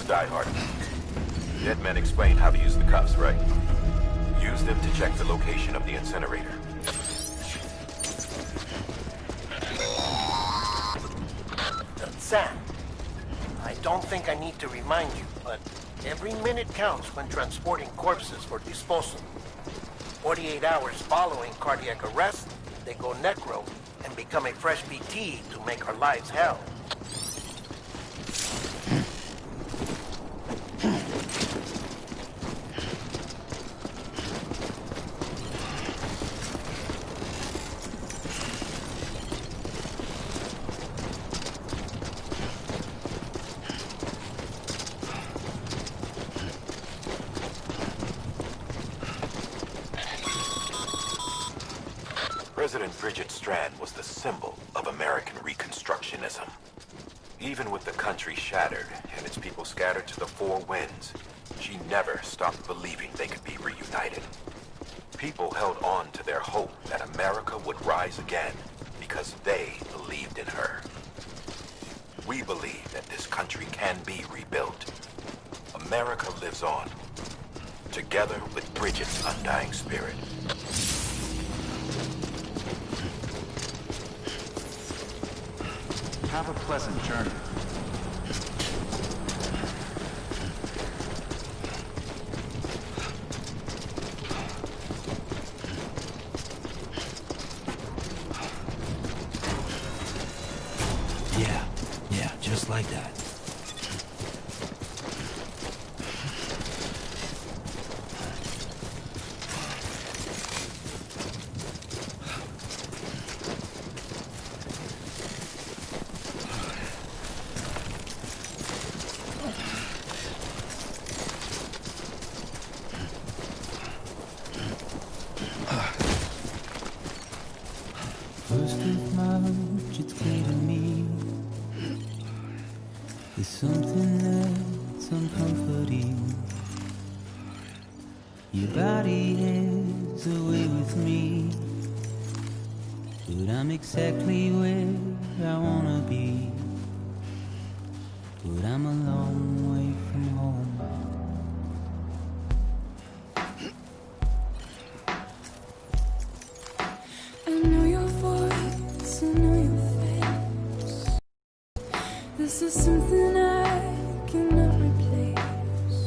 diehard. Dead men explained how to use the cuffs, right? Use them to check the location of the incinerator. Sam, I don't think I need to remind you, but every minute counts when transporting corpses for disposal. 48 hours following cardiac arrest, they go necro and become a fresh BT to make our lives hell. President Bridget Strand was the symbol of American Reconstructionism. Even with the country shattered and its people scattered to the four winds, she never stopped believing they could be reunited. People held on to their hope that America would rise again because they believed in her. We believe that this country can be rebuilt. America lives on, together with Bridget's undying spirit. Have a pleasant journey. Yeah, just like that. First of March, it's clear to me there's something that's uncomforting. Your body is away with me, but I'm exactly where I wanna be. But I'm a long way from home. I know your voice, I know your face. This is something I cannot replace.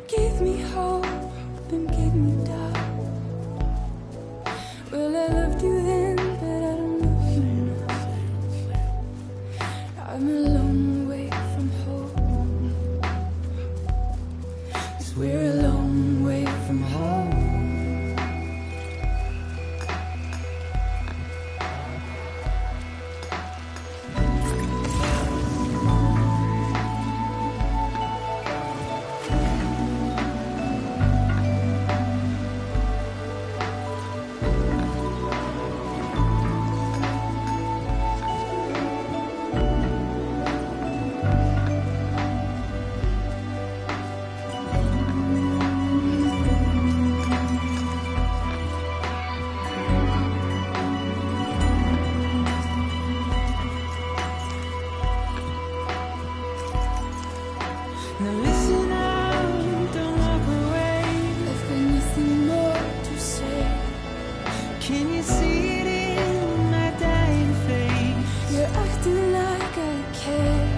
Gave me hope and gave me doubt. Well, I loved you then, but I don't love you now. I'm a long way from home. 'Cause we're a long way from home. Now listen out, don't walk away. I've got nothing more to say. Can you see it in my dying face? You're acting like I care.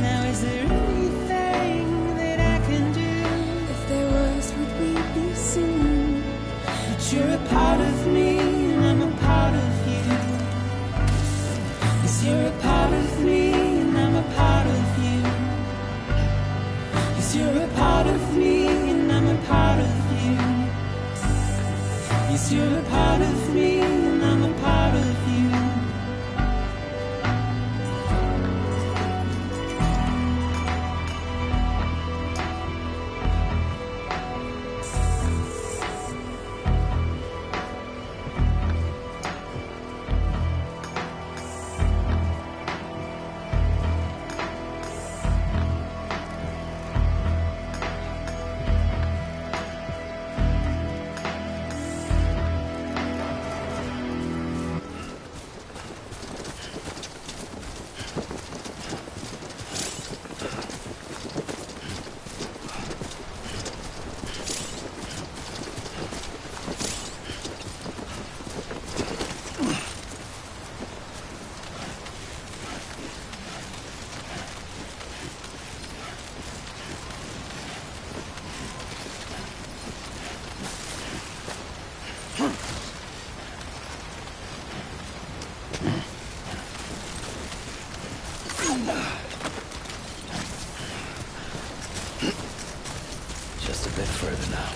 Now is there anything that I can do? If there was, would we be singing? But you're a part of me and I'm a part of you. Yes, you're a part of me and I'm a part of you. You're a part of me and I'm a part of you. Yes, you're a part of me and I'm a part of you. further now.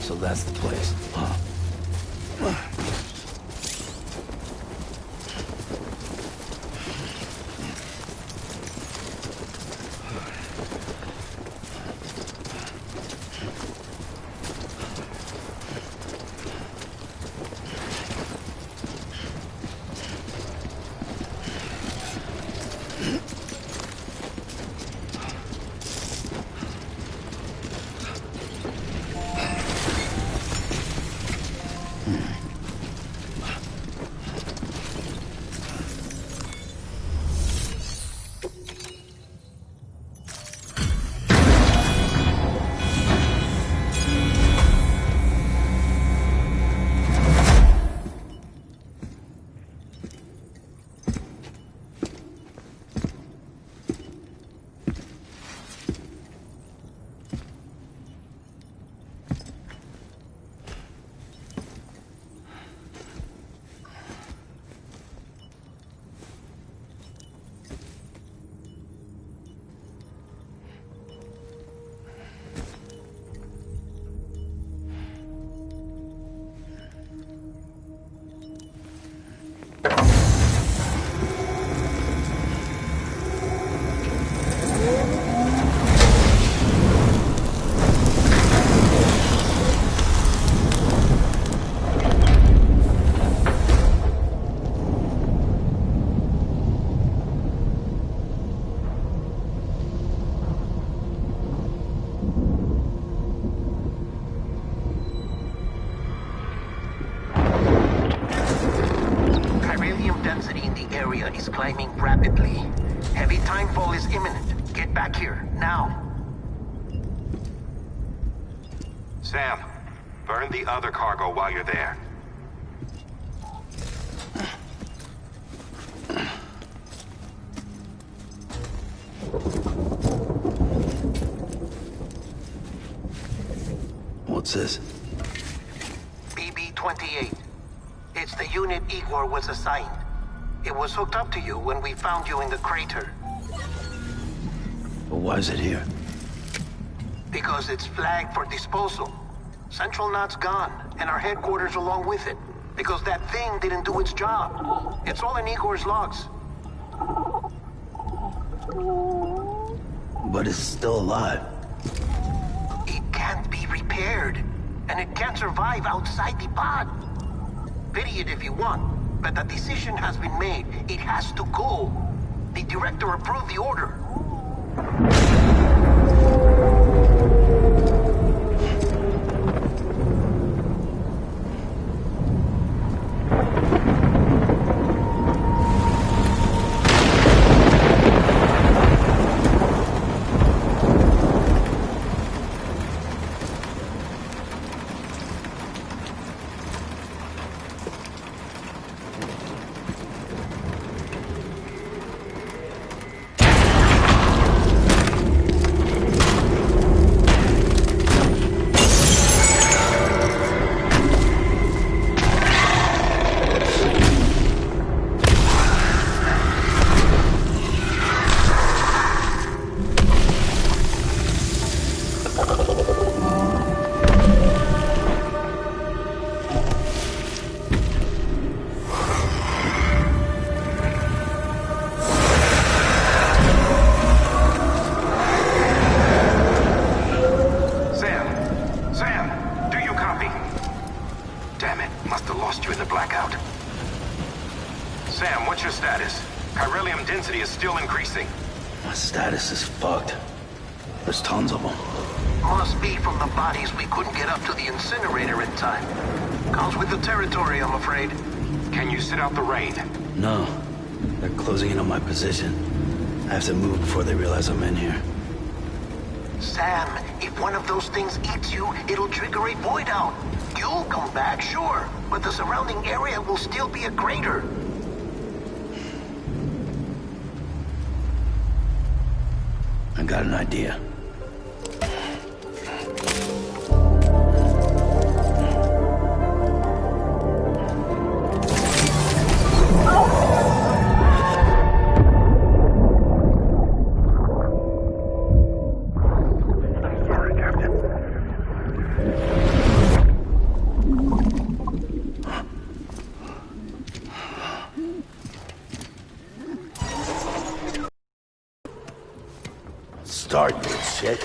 So that's the place, huh? Is climbing rapidly. Heavy timefall is imminent. Get back here, now. Sam, burn the other cargo while you're there. What's this? BB-28. It's the unit Igor was assigned. It was hooked up to you when we found you in the crater. But why is it here? Because it's flagged for disposal. Central Knot's gone, and our headquarters along with it. Because that thing didn't do its job. It's all in Igor's logs. But it's still alive. It can't be repaired, and it can't survive outside the pod. Pity it if you want. But the decision has been made. It has to go. The director approved the order. status? Chiralium density is still increasing. My status is fucked. There's tons of them. Must be from the bodies we couldn't get up to the incinerator in time. Comes with the territory, I'm afraid. Can you sit out the rain? No. They're closing in on my position. I have to move before they realize I'm in here. Sam, if one of those things eats you, it'll trigger a void out. You'll come back, sure, but the surrounding area will still be a crater. I got an idea. Start, you shit.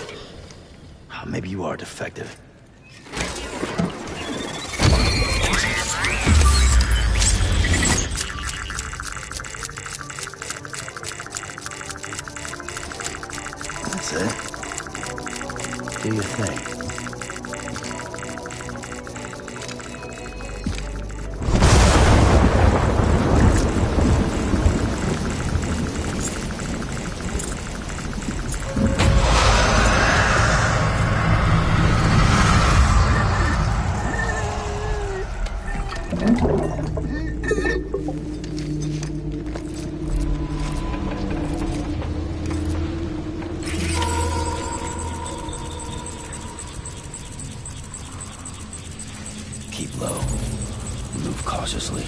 Maybe you are defective. That's it. Do your thing. Keep low. Move cautiously.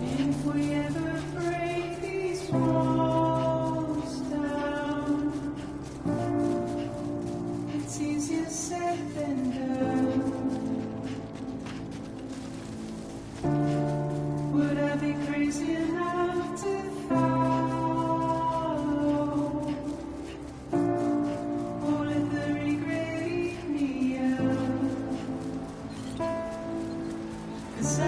If we ever break these walls down, it's easier said than done. Would I be crazy enough to follow? Or let the regret eat me up? 'Cause I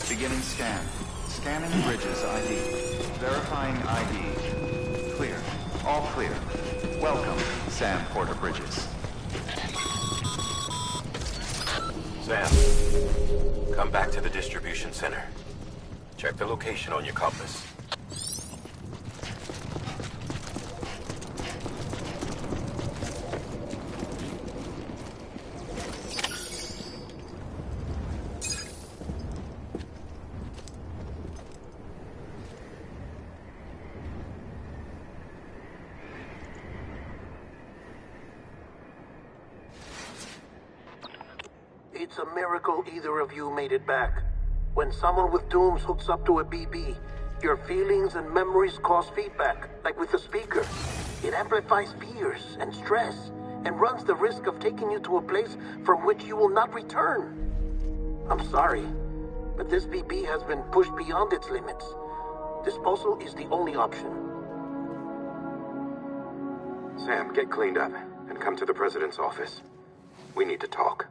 Beginning scan. Scanning bridges ID. Verifying ID. Clear. All clear. Welcome, Sam Porter Bridges. Sam, come back to the distribution center. Check the location on your compass. It's a miracle either of you made it back. When someone with dooms hooks up to a BB, your feelings and memories cause feedback, like with the speaker. It amplifies fears and stress, and runs the risk of taking you to a place from which you will not return. I'm sorry, but this BB has been pushed beyond its limits. Disposal is the only option. Sam, get cleaned up and come to the president's office. We need to talk.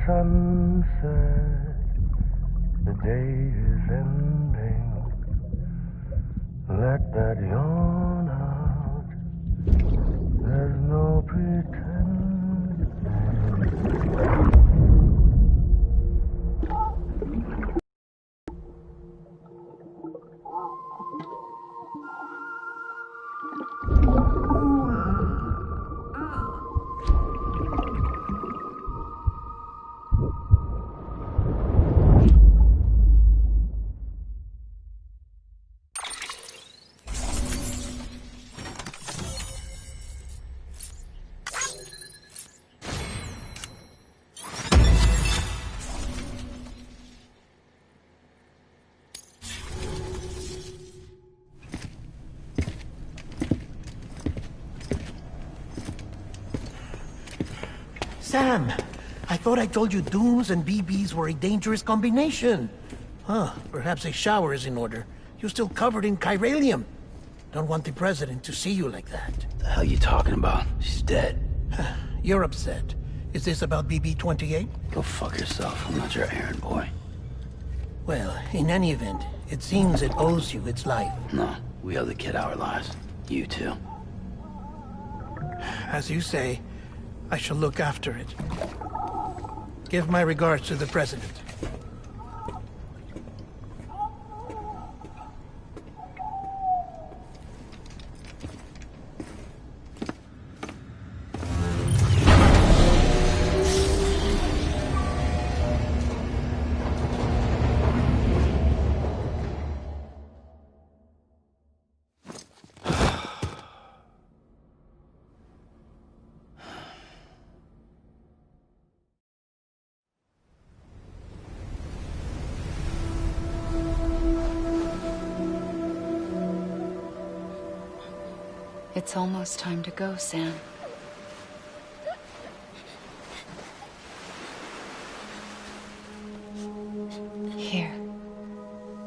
Sunset, the day is ending. Let that yawn out. There's no pretending. Sam, I thought I told you dooms and BBs were a dangerous combination. Huh, perhaps a shower is in order. You're still covered in chiralium. Don't want the president to see you like that. The hell you talking about? She's dead. You're upset. Is this about BB-28? Go fuck yourself. I'm not your errand boy. Well, in any event, it seems it owes you its life. No, we owe the kid our lives. You too. As you say, I shall look after it. Give my regards to the president. It's almost time to go, Sam. Here.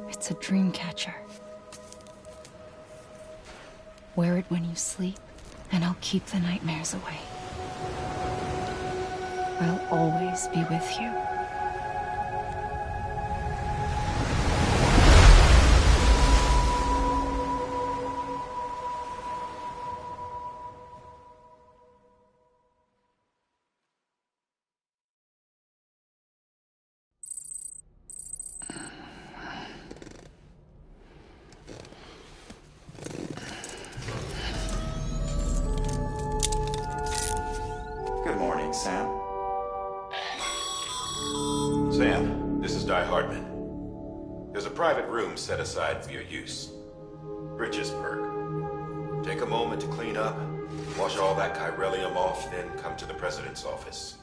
It's a dream catcher. Wear it when you sleep, and I'll keep the nightmares away. I'll always be with you. Good morning, Sam. Sam, this is Di Hardman. There's a private room set aside for your use. Bridges perk. Take a moment to clean up, wash all that chiralium off, then come to the President's office.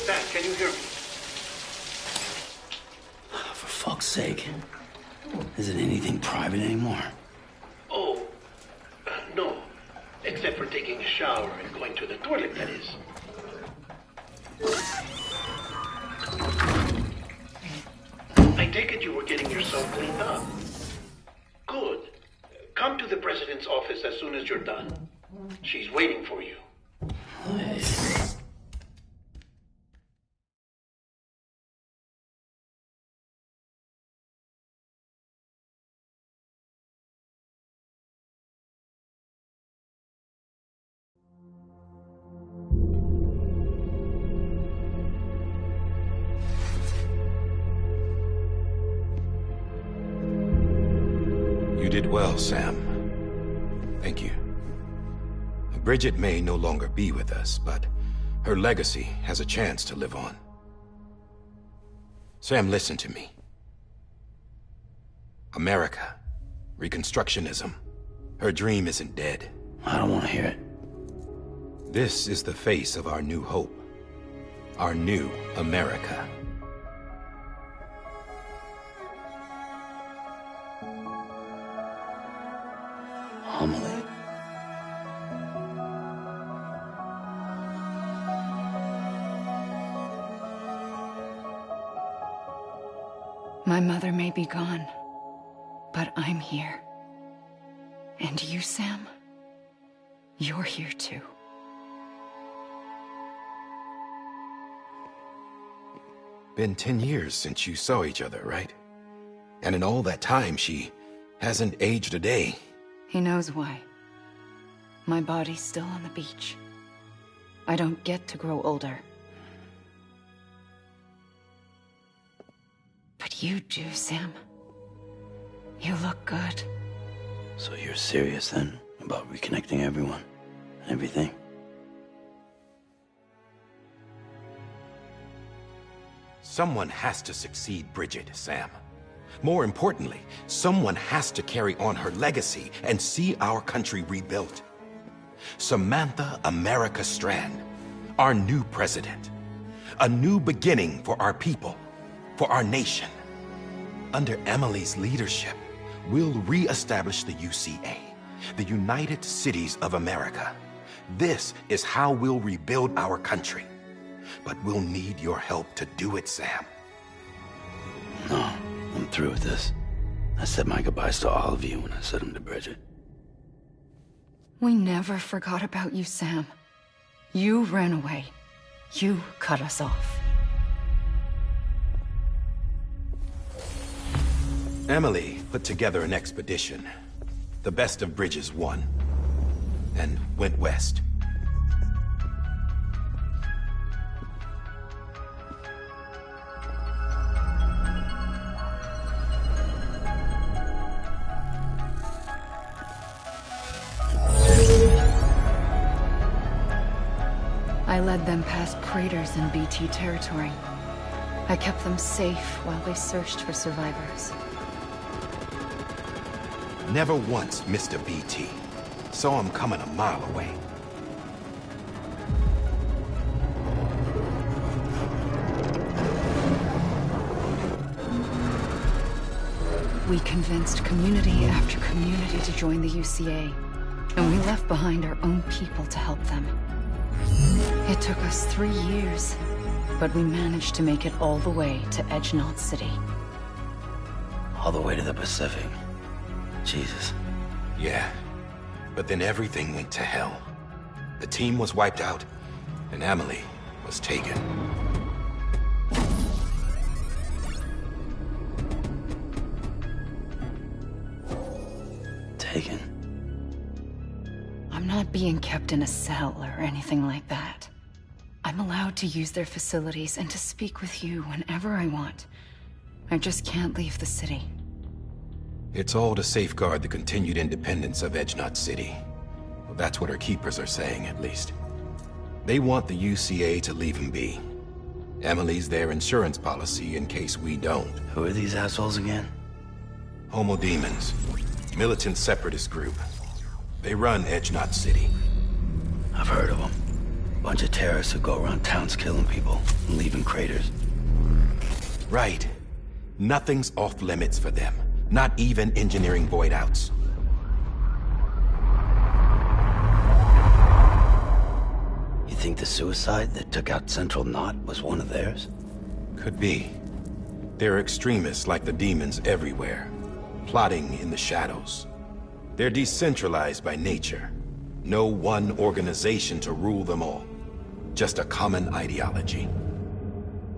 Sam, can you hear me? For fuck's sake. Isn't anything private anymore? Oh, no. Except for taking a shower and going to the toilet, that is. I take it you were getting yourself cleaned up. Good. Come to the President's office as soon as you're done. She's waiting for you. You did well, Sam. Thank you. Bridget may no longer be with us, but her legacy has a chance to live on. Sam, listen to me. America, Reconstructionism, her dream isn't dead. I don't want to hear it. This is the face of our new hope. Our new America. Homily. My mother may be gone, but I'm here. And you, Sam? You're here too. Been 10 years since you saw each other, right? And in all that time, she hasn't aged a day. He knows why. My body's still on the beach. I don't get to grow older. But you do, Sam. You look good. So you're serious then about reconnecting everyone and everything? Someone has to succeed Bridget, Sam. More importantly, someone has to carry on her legacy and see our country rebuilt. Samantha America Strand, our new president. A new beginning for our people, for our nation. Under Emily's leadership, we'll re-establish the UCA, the United Cities of America. This is how we'll rebuild our country. But we'll need your help to do it, Sam. No, I'm through with this. I said my goodbyes to all of you when I said them to Bridget. We never forgot about you, Sam. You ran away. You cut us off. Emily put together an expedition. The best of Bridges won, and went west. I led them past craters in BT territory. I kept them safe while they searched for survivors. Never once missed a BT. Saw him coming a mile away. We convinced community after community to join the UCA, and we left behind our own people to help them. It took us 3 years, but we managed to make it all the way to Edgenot City. All the way to the Pacific. Jesus. Yeah, but then everything went to hell. The team was wiped out, and Emily was taken. Taken? I'm not being kept in a cell or anything like that. I'm allowed to use their facilities and to speak with you whenever I want. I just can't leave the city. It's all to safeguard the continued independence of Edgenot City. Well, that's what our keepers are saying, at least. They want the UCA to leave him be. Emily's their insurance policy in case we don't. Who are these assholes again? Homo Demons. Militant separatist group. They run Edgenot City. I've heard of them. Bunch of terrorists who go around towns killing people and leaving craters. Right. Nothing's off limits for them. Not even engineering void outs. You think the suicide that took out Central Knot was one of theirs? Could be. There are extremists like the demons everywhere, plotting in the shadows. They're decentralized by nature. No one organization to rule them all. Just a common ideology.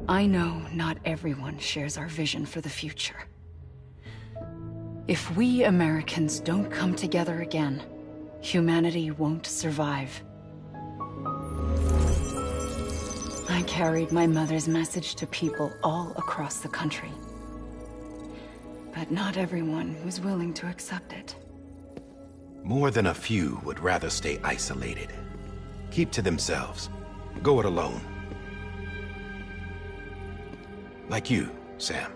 I know not everyone shares our vision for the future. If we Americans don't come together again, humanity won't survive. I carried my mother's message to people all across the country. But not everyone was willing to accept it. More than a few would rather stay isolated. Keep to themselves. Go it alone. Like you, Sam.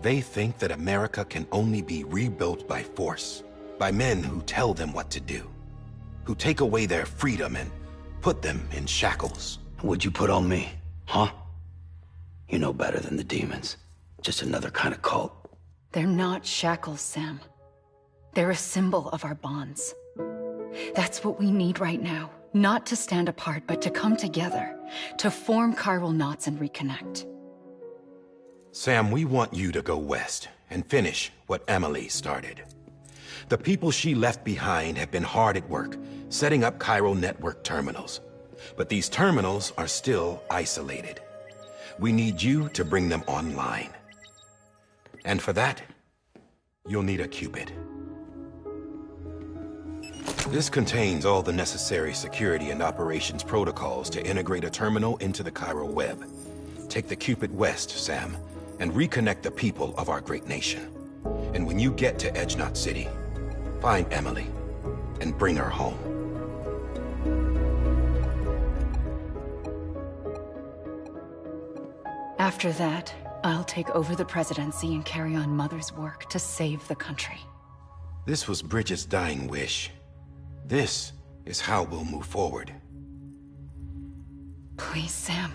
They think that America can only be rebuilt by force, by men who tell them what to do, who take away their freedom and put them in shackles. What'd you put on me, huh? You know better than the demons. Just another kind of cult. They're not shackles, Sam. They're a symbol of our bonds. That's what we need right now. Not to stand apart, but to come together, to form chiral knots and reconnect. Sam, we want you to go west and finish what Emily started. The people she left behind have been hard at work, setting up chiral network terminals. But these terminals are still isolated. We need you to bring them online. And for that, you'll need a Cupid. This contains all the necessary security and operations protocols to integrate a terminal into the chiral web. Take the Cupid west, Sam, and reconnect the people of our great nation. And when you get to Edgenot City, find Emily and bring her home. After that, I'll take over the presidency and carry on Mother's work to save the country. This was Bridget's dying wish. This is how we'll move forward. Please, Sam.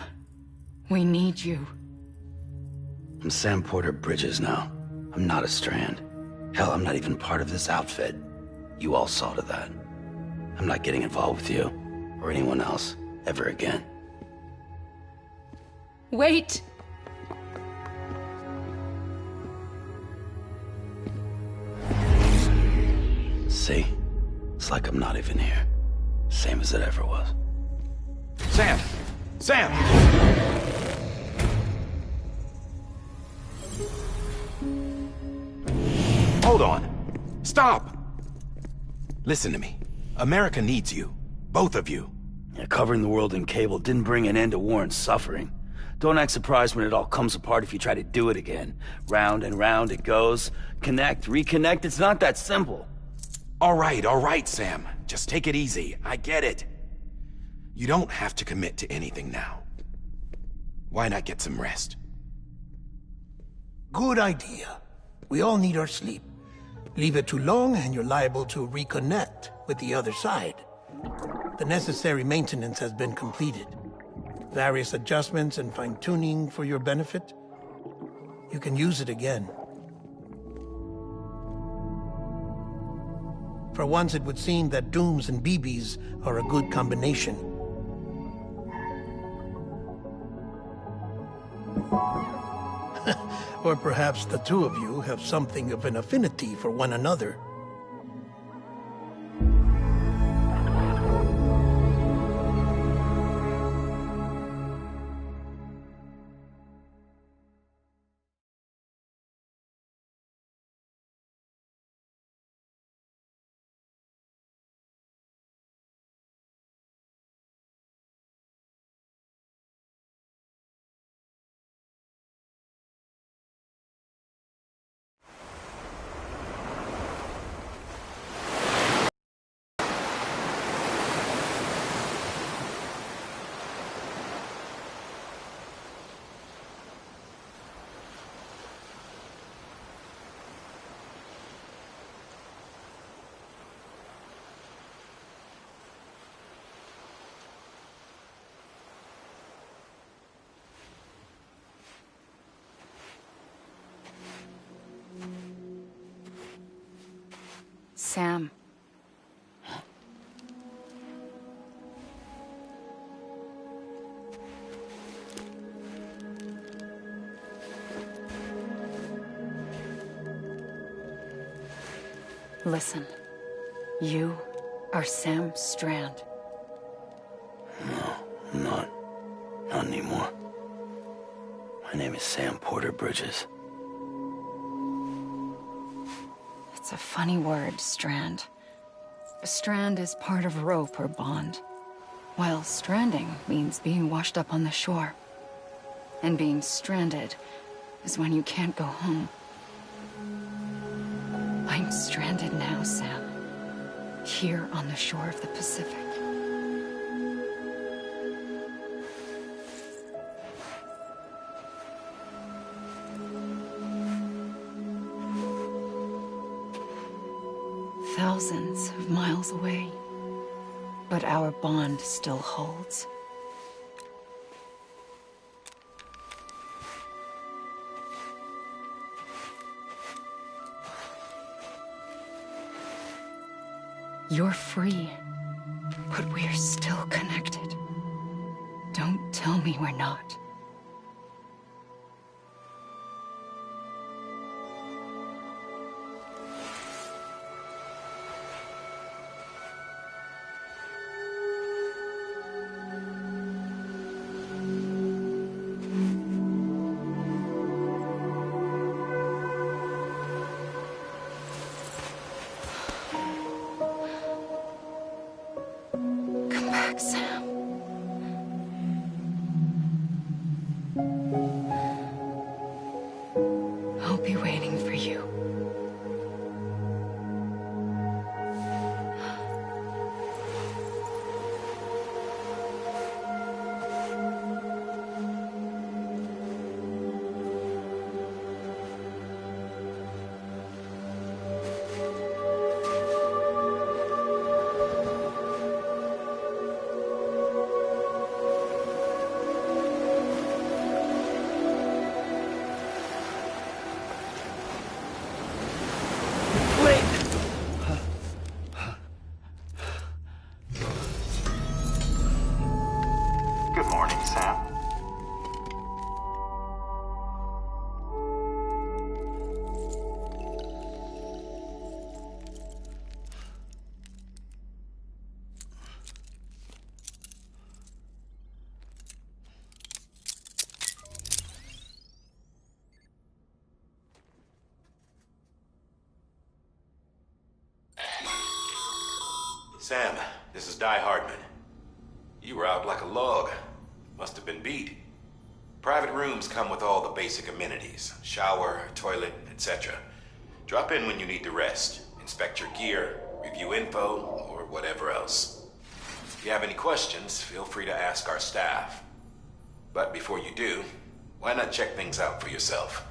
We need you. I'm Sam Porter Bridges now. I'm not a Strand. Hell, I'm not even part of this outfit. You all saw to that. I'm not getting involved with you, or anyone else, ever again. Wait! See? It's like I'm not even here. Same as it ever was. Sam! Sam! Hold on. Stop! Listen to me. America needs you. Both of you. Yeah, covering the world in cable didn't bring an end to war and suffering. Don't act surprised when it all comes apart if you try to do it again. Round and round it goes. Connect, reconnect, it's not that simple. All right, Sam. Just take it easy. I get it. You don't have to commit to anything now. Why not get some rest? Good idea. We all need our sleep. Leave it too long and you're liable to reconnect with the other side. The necessary maintenance has been completed. Various adjustments and fine-tuning for your benefit. You can use it again. For once, it would seem that Dooms and BBs are a good combination. Or perhaps the two of you have something of an affinity for one another. Sam. Listen. You are Sam Strand. No, I'm not. Not anymore. My name is Sam Porter Bridges. It's a funny word, strand. A strand is part of rope or bond, while stranding means being washed up on the shore. And being stranded is when you can't go home. I'm stranded now, Sam. Here on the shore of the Pacific. Thousands of miles away, but our bond still holds. You're free, but we're still connected. Don't tell me we're not. Sam. I'll be waiting for you. Good morning, Sam. Sam, this is Di Hardman. You were out like a log. Must have been beat. Private rooms come with all the basic amenities. Shower, toilet, etc. Drop in when you need to rest. Inspect your gear, review info, or whatever else. If you have any questions, feel free to ask our staff. But before you do, why not check things out for yourself?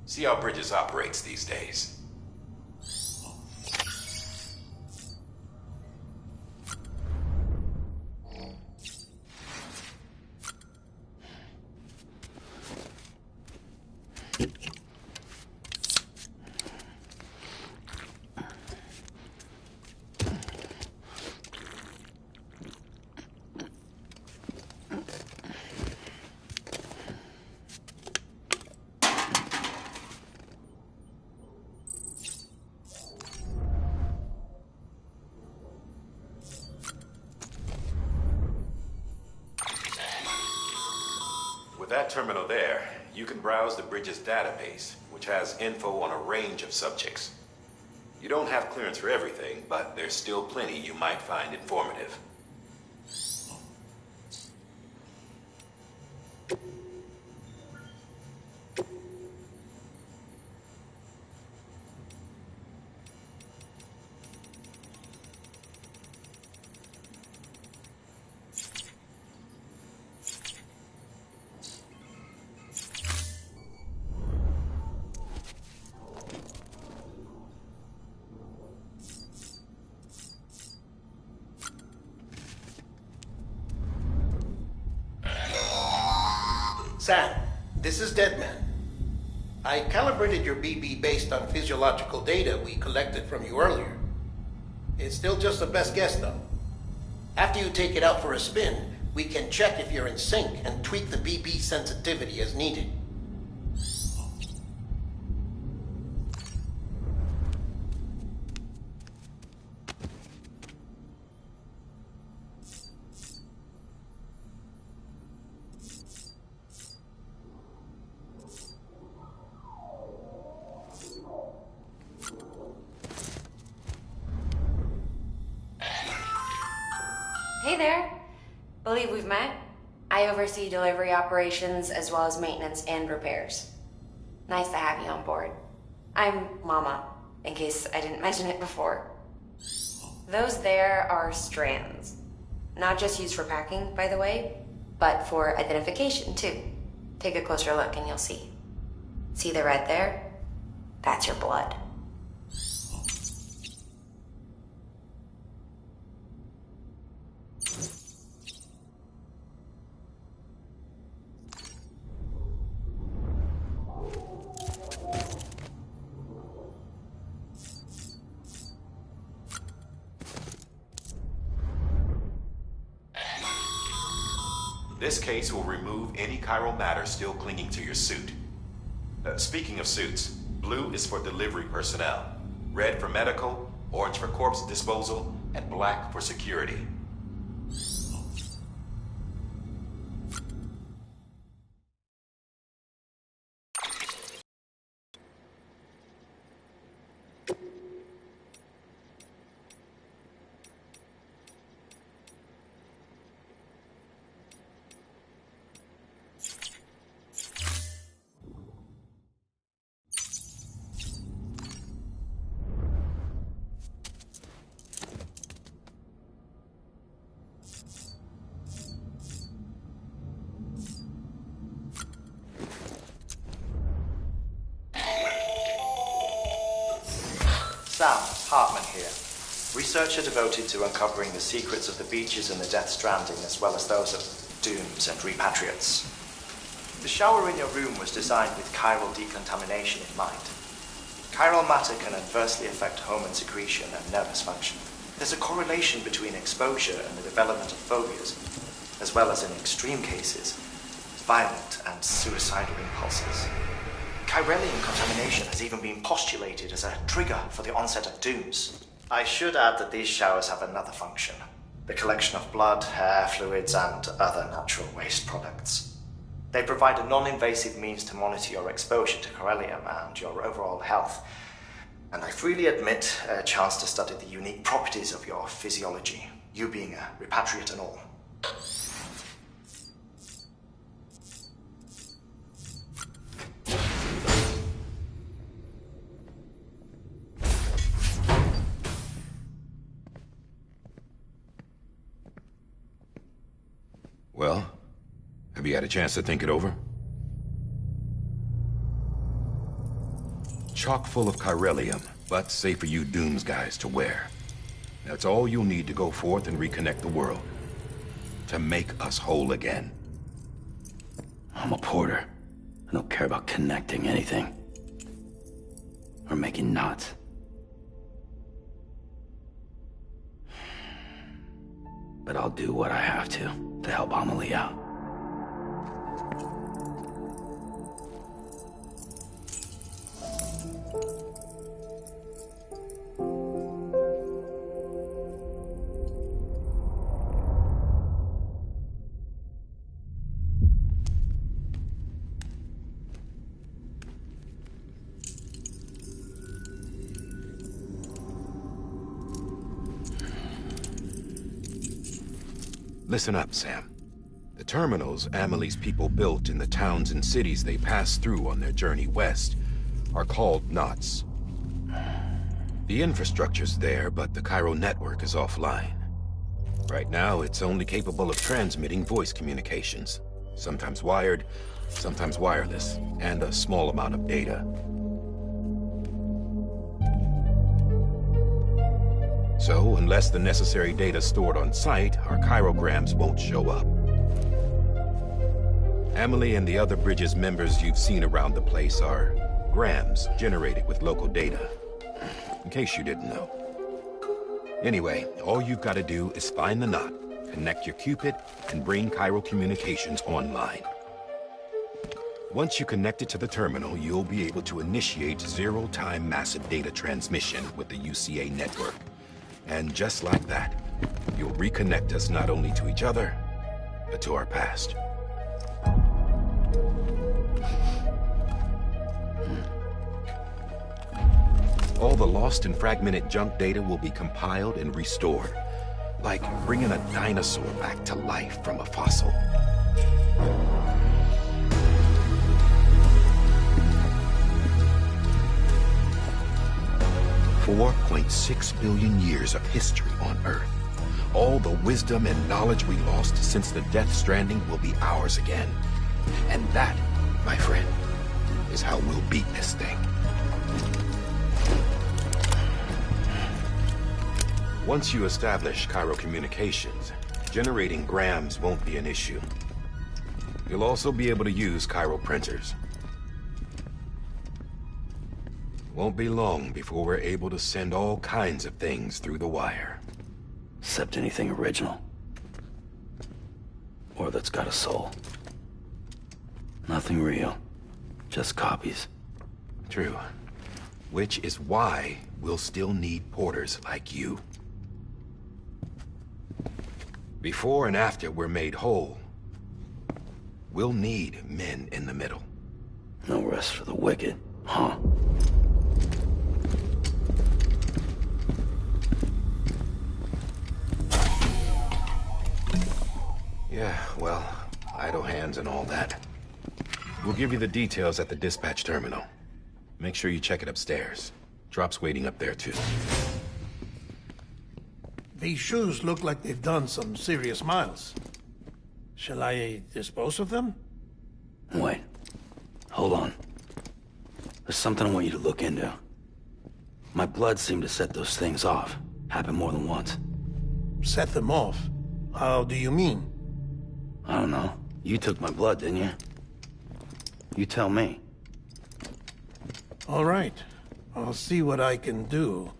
See how Bridges operates these days. With that terminal there, you can browse the Bridges database, which has info on a range of subjects. You don't have clearance for everything, but there's still plenty you might find informative. Sam, this is Deadman. I calibrated your BB based on physiological data we collected from you earlier. It's still just a best guess, though. After you take it out for a spin, we can check if you're in sync and tweak the BB sensitivity as needed. Hey there. Believe we've met. I oversee delivery operations as well as maintenance and repairs. Nice to have you on board. I'm Mama, in case I didn't mention it before. Those there are strands. Not just used for packing, by the way, but for identification too. Take a closer look and you'll see. See the red there? That's your blood. This case will remove any chiral matter still clinging to your suit. Speaking of suits, blue is for delivery personnel, red for medical, orange for corpse disposal, and black for security. Sam, Hartman here. Researcher devoted to uncovering the secrets of the beaches and the Death Stranding, as well as those of dooms and repatriates. The shower in your room was designed with chiral decontamination in mind. Chiral matter can adversely affect hormone secretion and nervous function. There's a correlation between exposure and the development of phobias, as well as in extreme cases, violent and suicidal impulses. Chiralian contamination has even been postulated as a trigger for the onset of dooms. I should add that these showers have another function: the collection of blood, hair, fluids, and other natural waste products. They provide a non-invasive means to monitor your exposure to chiralium and your overall health, and I freely admit a chance to study the unique properties of your physiology, you being a repatriate and all. Have you had a chance to think it over? Chock full of chiralium, but safe for you Dooms guys to wear. That's all you'll need to go forth and reconnect the world. To make us whole again. I'm a porter. I don't care about connecting anything. Or making knots. But I'll do what I have to help Amelie out. Listen up, Sam. The terminals Amelie's people built in the towns and cities they passed through on their journey west are called knots. The infrastructure's there, but the Cairo network is offline. Right now, it's only capable of transmitting voice communications. Sometimes wired, sometimes wireless, and a small amount of data. So, unless the necessary data stored on site, our chirograms won't show up. Amelie and the other Bridges members you've seen around the place are grams generated with local data. In case you didn't know. Anyway, all you've got to do is find the knot, connect your Cupid, and bring Cairo communications online. Once you connect it to the terminal, you'll be able to initiate zero-time massive data transmission with the UCA network. And just like that, you'll reconnect us not only to each other, but to our past. All the lost and fragmented junk data will be compiled and restored, like bringing a dinosaur back to life from a fossil. $4.6 billion years of history on Earth. All the wisdom and knowledge we lost since the Death Stranding will be ours again. And that, my friend, is how we'll beat this thing. Once you establish Cairo communications, generating grams won't be an issue. You'll also be able to use Cairo printers. Won't be long before we're able to send all kinds of things through the wire. Except anything original. Or that's got a soul. Nothing real. Just copies. True. Which is why we'll still need porters like you. Before and after we're made whole, we'll need men in the middle. No rest for the wicked, huh? Yeah, well, idle hands and all that. We'll give you the details at the dispatch terminal. Make sure you check it upstairs. Drop's waiting up there, too. These shoes look like they've done some serious miles. Shall I dispose of them? Wait. Hold on. There's something I want you to look into. My blood seemed to set those things off. Happened more than once. Set them off? How do you mean? I don't know. You took my blood, didn't you? You tell me. All right. I'll see what I can do.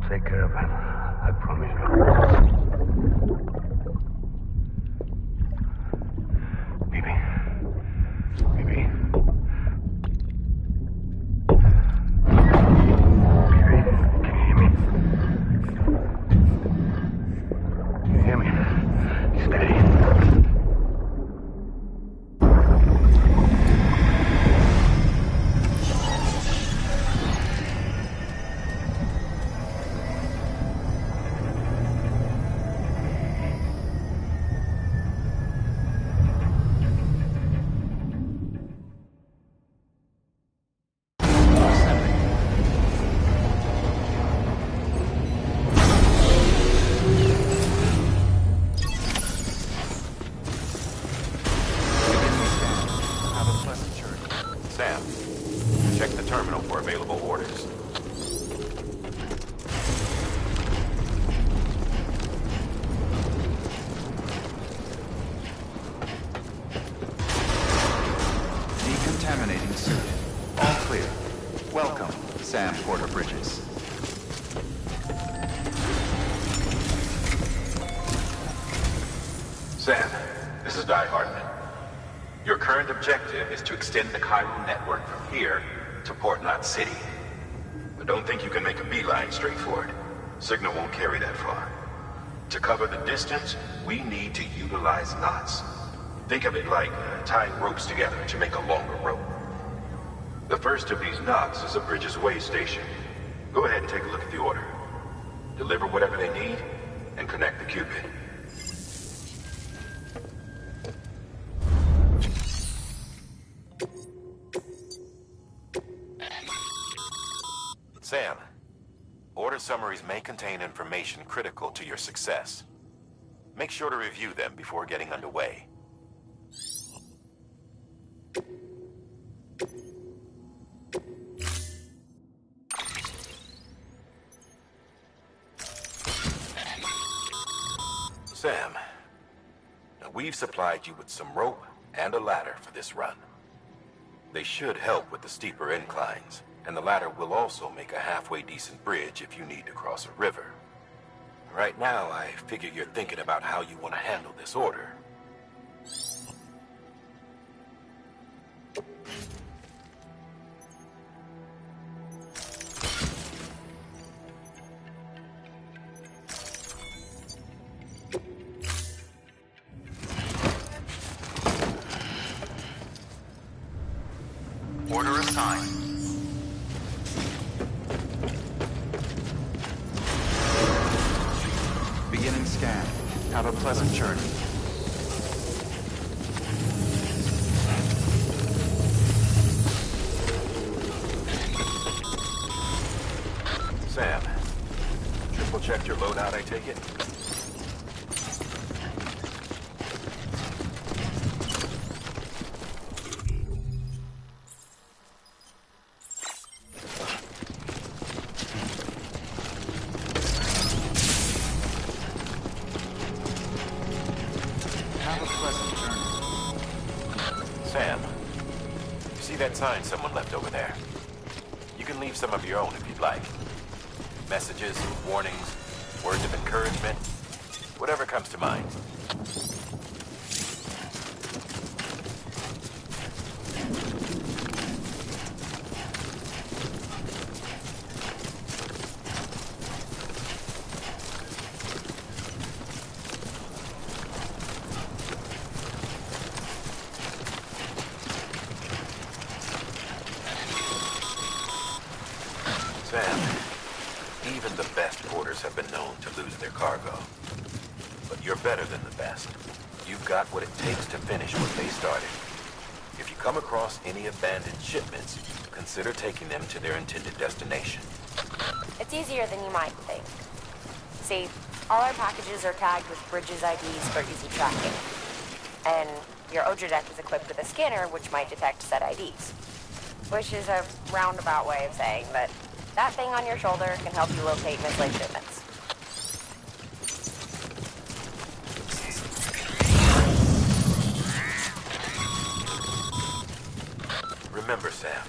Take care of him. I promise you. Check the terminal for available orders. Decontaminating suit. All clear. Welcome, Sam Porter Bridges. Sam, this is Di Hartman. Your current objective is to extend the Chiral network from here to Port Knot City. But don't think you can make a beeline straight for it. Signal won't carry that far. To cover the distance, we need to utilize knots. Think of it like tying ropes together to make a longer rope. The first of these knots is a Bridges Way station. Go ahead and take a look at the order. Deliver whatever they need, and connect the Cupid. Sam, order summaries may contain information critical to your success. Make sure to review them before getting underway. Sam, we've supplied you with some rope and a ladder for this run. They should help with the steeper inclines, and the ladder will also make a halfway decent bridge if you need to cross a river. Right now, I figure you're thinking about how you want to handle this order. Order assigned. Beginning scan. Have a pleasant journey. Sam, triple checked your loadout, I take it? Sam, you see that sign someone left over there? You can leave some of your own if you'd like. Messages, warnings, words of encouragement, whatever comes to mind. Sam, even the best porters have been known to lose their cargo. But you're better than the best. You've got what it takes to finish what they started. If you come across any abandoned shipments, consider taking them to their intended destination. It's easier than you might think. See, all our packages are tagged with Bridges IDs for easy tracking. And your Odradek is equipped with a scanner which might detect said IDs. Which is a roundabout way of saying that that thing on your shoulder can help you locate mislaid shipments. Remember, Sam,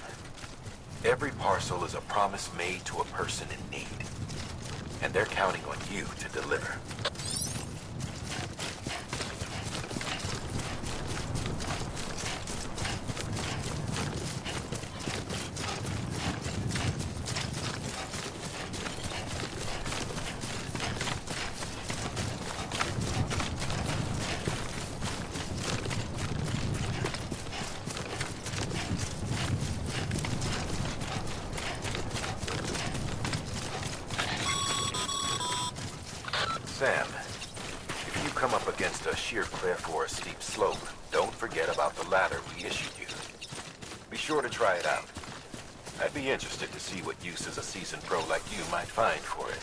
every parcel is a promise made to a person in need. And they're counting on you to deliver. Sam, if you come up against a sheer cliff or a steep slope, don't forget about the ladder we issued you. Be sure to try it out. I'd be interested to see what uses a seasoned pro like you might find for it.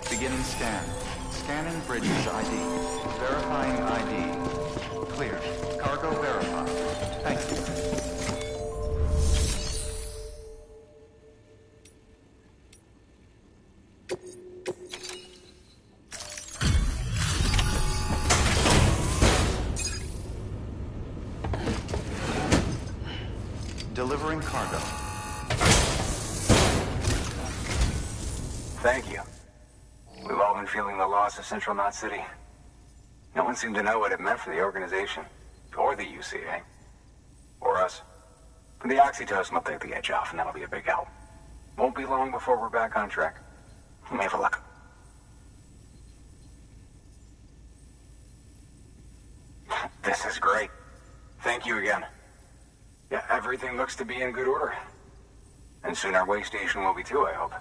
Beginning scan. Scanning Bridges ID. Verifying ID. Clear. Cargo verified. Thank you. Delivering cargo. Thank you. We've all been feeling the loss of Central Knot City. No one seemed to know what it meant for the organization, or the UCA, or us. But the oxytocin will take the edge off, and that'll be a big help. Won't be long before we're back on track. We may have a luck. This is great. Thank you again. Yeah, everything looks to be in good order. And soon our way station will be too, I hope.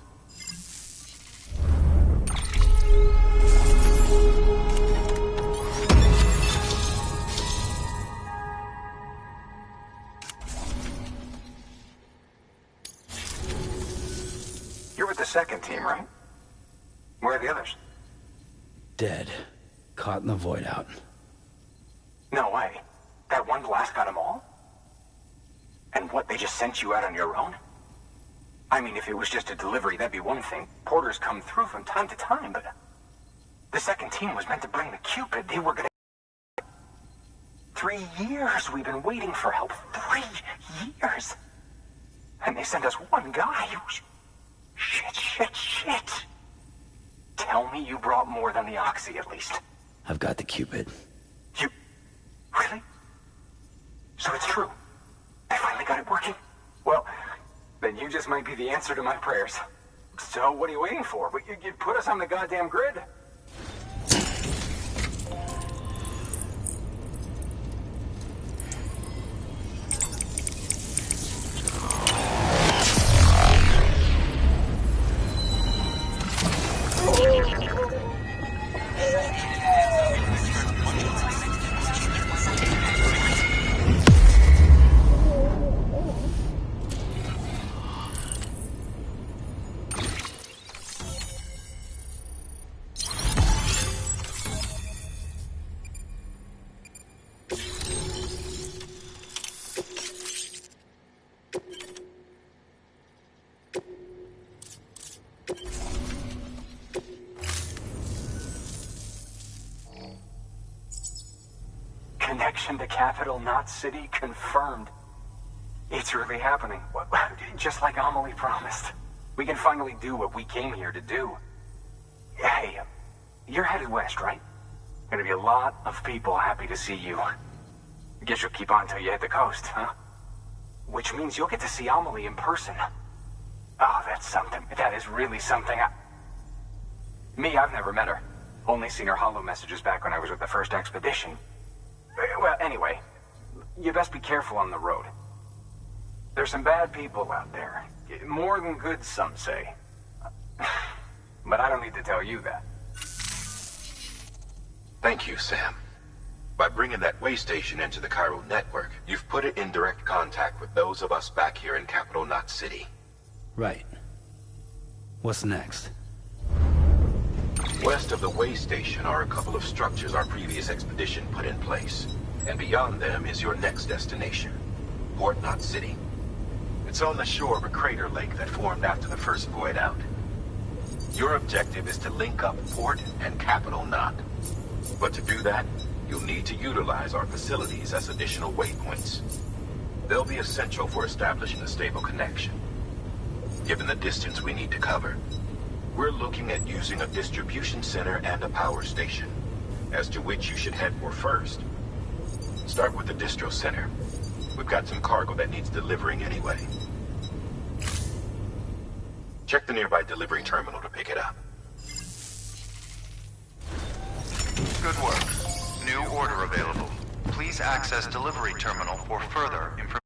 You're with the second team, right? Where are the others? Dead. Caught in the void out. No way. That one blast got them all? And what, they just sent you out on your own? I mean, if it was just a delivery, that'd be one thing. Porters come through from time to time, but... The second team was meant to bring the Cupid. They were gonna... 3 years we've been waiting for help. 3 years! And they sent us one guy. Shit. Tell me you brought more than the Oxy, at least. I've got the Cupid. You... Really? So it's true. They finally got it working. Well, then you just might be the answer to my prayers. So what are you waiting for? You put us on the goddamn grid. Connection to Capital Knot City confirmed. It's really happening. Just like Amelie promised. We can finally do what we came here to do. Hey, you're headed west, right? Gonna be a lot of people happy to see you. Guess you'll keep on till you hit the coast, huh? Which means you'll get to see Amelie in person. Oh, something. That is really something. I've never met her. Only seen her holo messages back when I was with the first expedition. Well, anyway, you best be careful on the road. There's some bad people out there. More than good, some say. But I don't need to tell you that. Thank you, Sam. By bringing that way station into the Cairo network, you've put it in direct contact with those of us back here in Capital Knot City. Right. What's next? West of the way station are a couple of structures our previous expedition put in place. And beyond them is your next destination, Port Knot City. It's on the shore of a crater lake that formed after the first void out. Your objective is to link up Port and Capital Knot. But to do that, you'll need to utilize our facilities as additional waypoints. They'll be essential for establishing a stable connection. Given the distance we need to cover, we're looking at using a distribution center and a power station, as to which you should head for first. Start with the distro center. We've got some cargo that needs delivering anyway. Check the nearby delivery terminal to pick it up. Good work. New order available. Please access delivery terminal for further information.